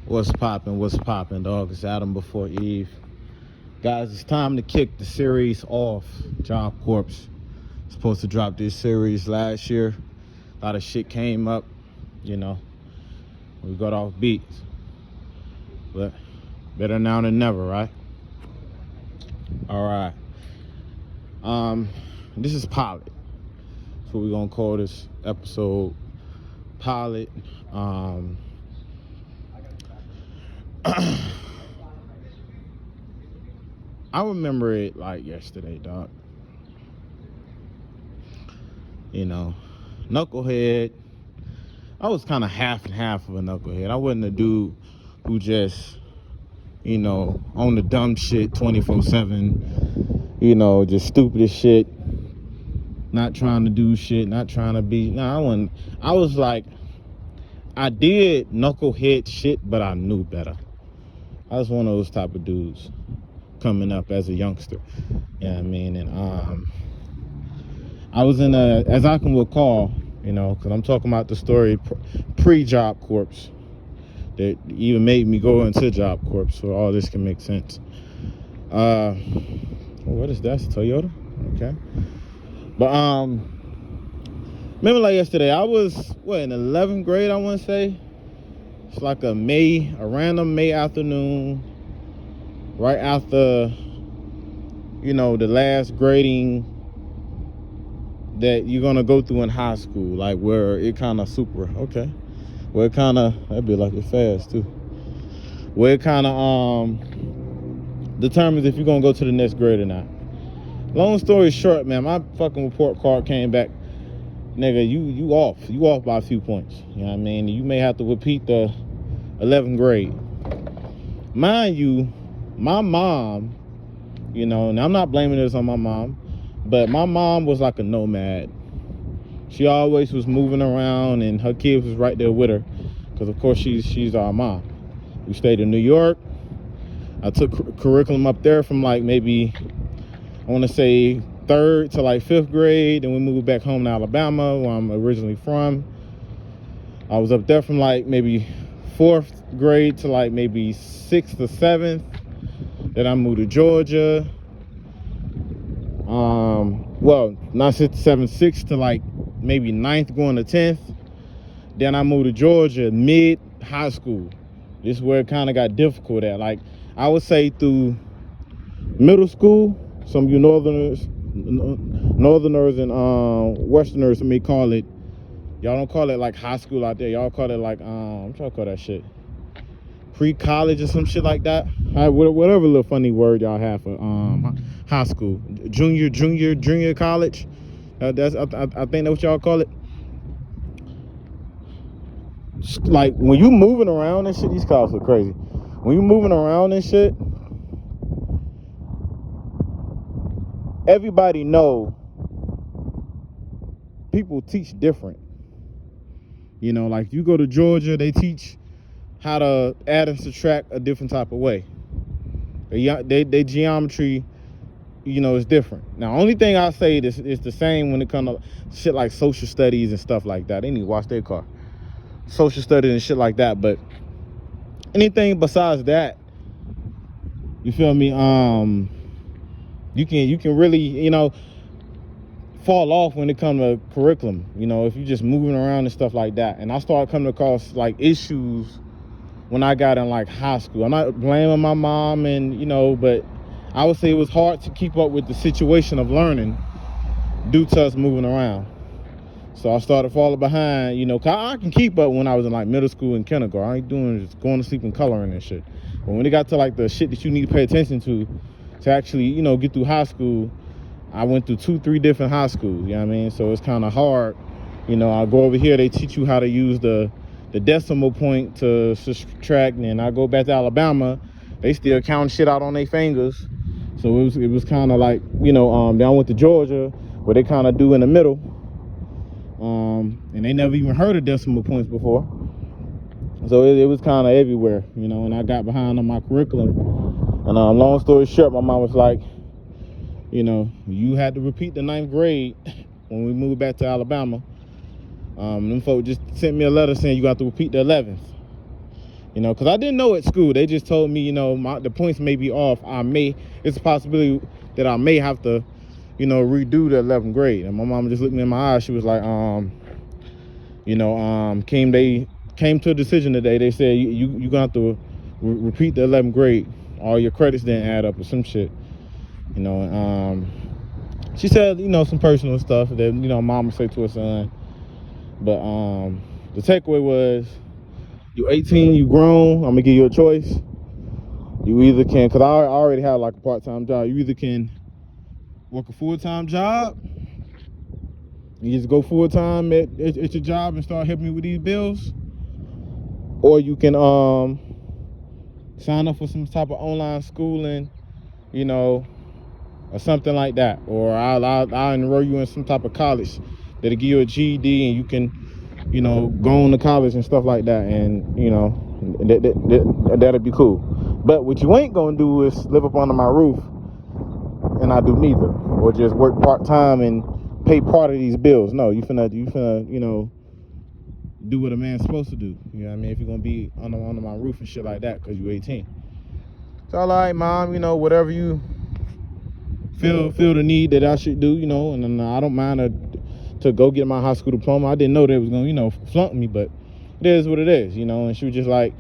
What's poppin', dog? It's Adam before Eve. Guys, it's time to kick the series off. Job Corp's supposed to drop this series last year. A lot of shit came up, we got off beats. But better now than never, right? Alright. This is Pilot. That's what we're gonna call this episode. Pilot. I remember it like yesterday, dog. Knucklehead. I was kind of half and half of a knucklehead. I wasn't a dude who just, on the dumb shit 24/7, just stupid as shit, not trying to do shit, not trying to be. I wasn't. I was like, I did knucklehead shit, but I knew better. I was one of those type of dudes coming up as a youngster. You know what I mean? And I was in as I can recall, because I'm talking about the story pre-Job Corp that even made me go into Job Corp, so all this can make sense. What is that? It's Toyota? Okay. But remember like yesterday, I was, in 11th grade, I want to say. It's like a random May afternoon, right after, the last grading that you're going to go through in high school, like where it kind of that'd be like it fast too, where it kind of determines if you're going to go to the next grade or not. Long story short, man, my fucking report card came back, nigga, you off by a few points. You know what I mean? You may have to repeat the 11th grade. Mind you, my mom, and I'm not blaming this on my mom, but my mom was like a nomad. She always was moving around, and her kids was right there with her, because of course she's our mom. We stayed in New York. I took curriculum up there from like maybe, I want to say 3rd to like 5th grade, and we moved back home to Alabama, where I'm originally from. I was up there from like maybe 4th grade to like maybe 6th or 7th. Then I moved to Georgia. Not 6th to 7th, 6th to like maybe 9th going to 10th. Then I moved to Georgia mid high school. This is where it kind of got difficult at. Like, I would say through middle school, some of you northerners and westerners may call it, y'all don't call it like high school out there. Y'all call it like, I'm trying to call that shit pre-college or some shit like that. Whatever little funny word y'all have for high school, junior college. I think that's what y'all call it. Like when you moving around and shit, these cops are crazy. When you moving around and shit, everybody know people teach different. Like you go to Georgia, they teach how to add and subtract a different type of way. They geometry, is different. Now, only thing I say is the same when it comes to shit like social studies and stuff like that. They need to wash their car. Social studies and shit like that. But anything besides that, you feel me? You can really, fall off when it comes to curriculum. If you're just moving around and stuff like that. And I started coming across like issues when I got in like high school. I'm not blaming my mom, but I would say it was hard to keep up with the situation of learning due to us moving around. So I started falling behind, 'cause I can keep up when I was in like middle school and kindergarten. I ain't doing just going to sleep and coloring and shit. But when it got to like the shit that you need to pay attention to actually, get through high school, I went through 2-3 different high schools, you know what I mean? So it's kind of hard. I go over here, they teach you how to use the decimal point to subtract, and I go back to Alabama, they still count shit out on their fingers. So it was kind of like, then I went to Georgia, where they kind of do in the middle, and they never even heard of decimal points before. So it was kind of everywhere, and I got behind on my curriculum. And long story short, my mom was like, you had to repeat the 9th grade when we moved back to Alabama. Them folks just sent me a letter saying you got to repeat the 11th. You know, because I didn't know at school. They just told me, you know, the points may be off. It's a possibility that I may have to, you know, redo the 11th grade. And my mom just looked me in my eyes. She was like, they came to a decision today. They said you're gonna have to repeat the 11th grade. All your credits didn't add up or some shit. You know, she said, you know, some personal stuff that, you know, mom would say to her son. But the takeaway was, you're 18, you grown. I'm gonna give you a choice. You either can, cause I already have like a part-time job. You either can work a full-time job. You just go full-time at your job and start helping me with these bills, or you can sign up for some type of online schooling, you know, or something like that. Or I'll enroll you in some type of college that'll give you a GED, and you can, you know, go on to college and stuff like that. And, you know, that'll be cool. But what you ain't gonna do is live up under my roof and I do neither, or just work part-time and pay part of these bills. No, you finna, you know, do what a man's supposed to do. You know what I mean? If you're gonna be under my roof and shit like that, because you're 18. So, all right, mom, you know, whatever you feel the need that I should do, you know, and I don't mind to go get my high school diploma. I didn't know they was gonna, you know, flunk me, but it is what it is, you know. And she was just like,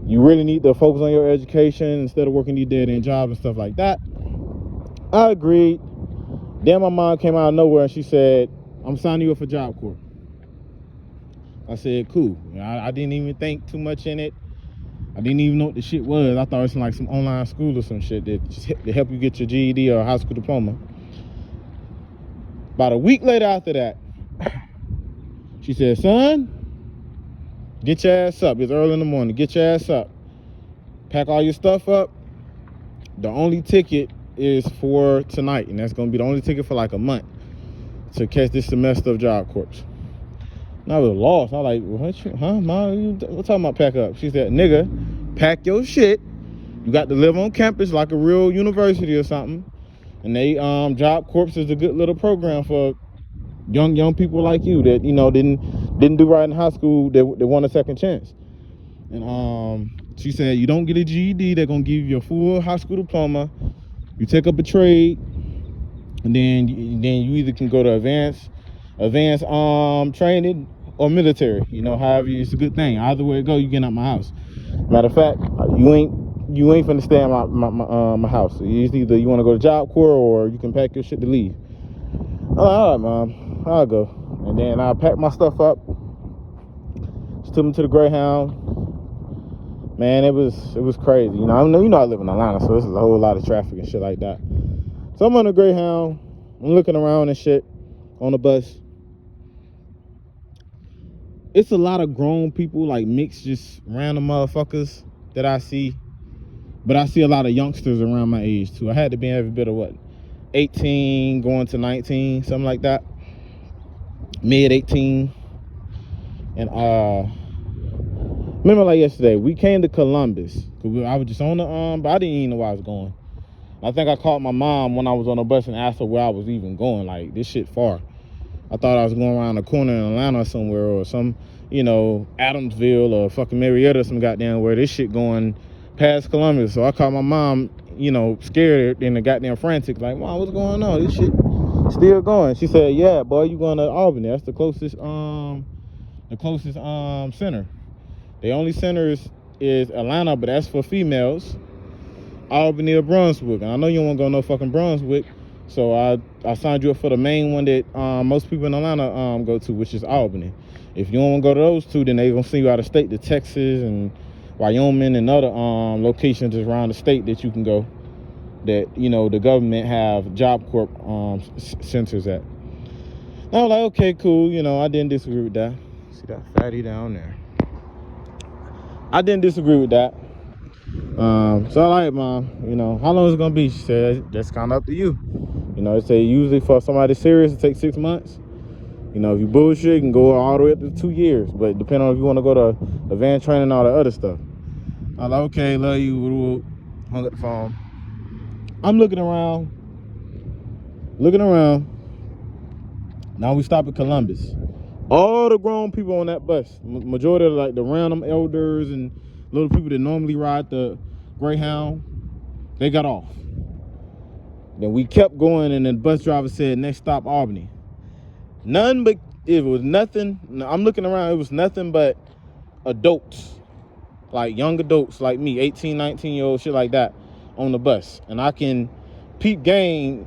you really need to focus on your education instead of working these dead-end jobs and stuff like that. I agreed. Then my mom came out of nowhere and she said, I'm signing you up for Job Corp. I said, cool. I didn't even think too much in it. I didn't even know what the shit was. I thought it was like some online school or some shit that help you get your GED or high school diploma. About a week later after that, she said, son, get your ass up. It's early in the morning. Get your ass up. Pack all your stuff up. The only ticket is for tonight, and that's going to be the only ticket for like a month to catch this semester of Job Corps. And I was lost. I was like, what mom? What talking about pack up? She said, nigga, pack your shit. You got to live on campus like a real university or something. And they Job Corps is a good little program for young people like you that, you know, didn't do right in high school. They want a second chance. And she said, you don't get a GED, they're gonna give you a full high school diploma. You take up a trade, and then you either can go to advanced training or military. You know, however, it's a good thing. Either way it go, you get out my house. Matter of fact, you ain't finna stay in my house. It's either you want to go to Job Corps or you can pack your shit to leave. I'm like, all right, mom, I'll go. And then I packed my stuff up. Just took me to the Greyhound. Man, it was crazy. You know, I live in Atlanta, so this is a whole lot of traffic and shit like that. So I'm on the Greyhound. I'm looking around and shit on the bus. It's a lot of grown people, like mixed, just random motherfuckers that I see. But I see a lot of youngsters around my age too. I had to be every bit of 18 going to 19, something like that. Mid 18. And remember like yesterday, we came to Columbus. I was just on the but I didn't even know where I was going. I think I called my mom when I was on the bus and asked her where I was even going. Like, this shit far. I thought I was going around the corner in Atlanta somewhere, or some, you know, Adamsville or fucking Marietta or some goddamn where. This shit going past Columbus. So I called my mom, you know, scared and the goddamn frantic, like, Mom, what's going on? This shit still going. She said, yeah, boy, you going to Albany. That's the closest center. The only center is Atlanta, but that's for females. Albany or Brunswick. And I know you don't want to go no fucking Brunswick. So I signed you up for the main one that most people in Atlanta go to, which is Albany. If you don't want to go to those two, then they're going to send you out of state to Texas and Wyoming and other locations around the state that you can go, that, you know, the government have Job Corp centers at. And I was like, okay, cool. You know, I didn't disagree with that. See that fatty down there? I didn't disagree with that. So I like, Mom, you know, how long is it gonna be? She said, that's kind of up to you. You know, they say usually for somebody serious it takes 6 months. You know, if you bullshit, it can go all the way up to 2 years, but depending on if you want to go to advanced training and all the other stuff. I'm like, okay, love you. Hung up the phone. I'm looking around. Now we stop at Columbus. All the grown people on that bus, majority of like the random elders and Little people that normally ride the Greyhound, they got off. Then we kept going, and the bus driver said, next stop, Albany. It was nothing. I'm looking around, it was nothing but adults, like young adults like me, 18, 19-year-old, shit like that, on the bus. And I can peep game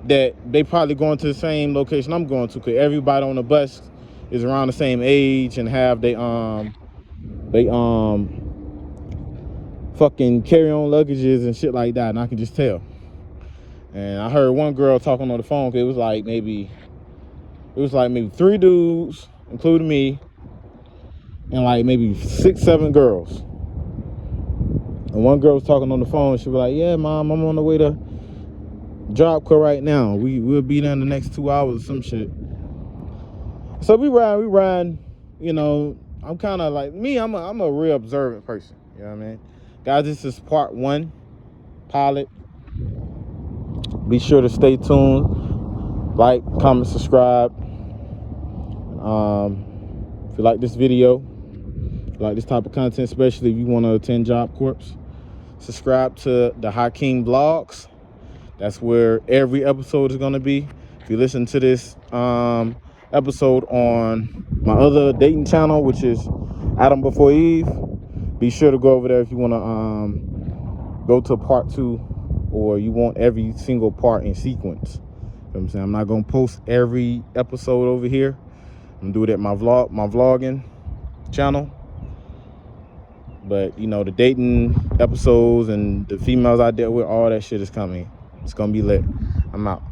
that they probably going to the same location I'm going to, because everybody on the bus is around the same age and have they fucking carry-on luggages and shit like that, and I can just tell. And I heard one girl talking on the phone, cause it was like maybe 3 dudes, including me, and like maybe 6, 7 girls. And one girl was talking on the phone. She was like, yeah, Mom, I'm on the way to Job Corp right now. We'll be there in the next 2 hours or some shit. So we ride, you know. I'm kind of like, I'm a real observant person, you know what I mean? Guys, this is part 1, pilot. Be sure to stay tuned, like, comment, subscribe. If you like this video, if you like this type of content, especially if you want to attend Job Corps, subscribe to the Hakeem Vlogs. That's where every episode is going to be. If you listen to this episode on my other dating channel, which is Adam Before Eve, be sure to go over there if you want to go to part 2, or you want every single part in sequence. You know what I'm saying? I'm not going to post every episode over here. I'm going to do it at my vlogging channel. But, you know, the dating episodes and the females I dealt with, all that shit is coming. It's going to be lit. I'm out.